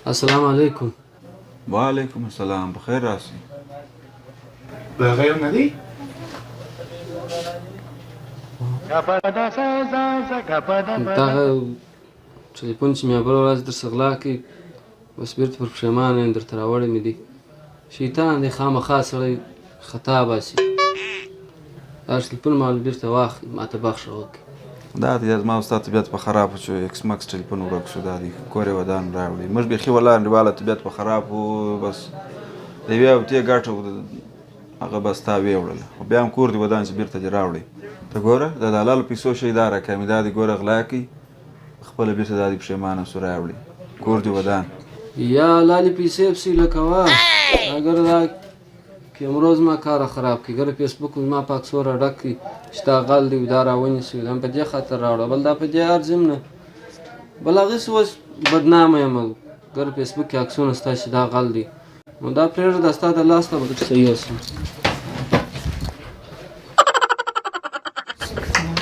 السلام علیکم. وعلیکم السلام. بخیر راسي. دغه یو نه دی. دغه ټلیفون چې مې بله ورځ درڅه غلا کړي بس بېرته پر پښېمانه یم درته راوړی مې دی. شیطان دی خامخا سړی خطا باسي. دا ټلیفون ما بېرته واخلي ماته بخښه وکړي. دا دی زما او ستا طبیعت په خراب شو. ایکس مکس ټلیفون ورک شو. دا دی کور یې ودان راوړي. موږ بیخي ولاړ انډیواله طبیعت په خراب و. بس د یوې هفتې ګټه هغه بس تا ویې وړله. خو بیا هم کور دې ودان چې بېرته دې راوړئ. ته ګوره د حلالو پیسو شی دا راکامي. دا دې ګوره غلا کوي خپله بېرته دا دې پښېمانه سو راوړي. کور دې ودان. یا لالې پیسې پسې لکوه اگر دا کیمرو زما کاره خراب کړي ګره فیسبوک زما په عکسو راډک کړي چې دا غل دی دا راونیسي دا په دې خاطر راوړه بل دا په دې ارزم نه بل هغسې اوس بدنامه یم ګره فیسبوک کې عکسونه ستا چې دا غل دی نو دا پرېږده دا ستا د لاس ته به درته صحیح اوسم.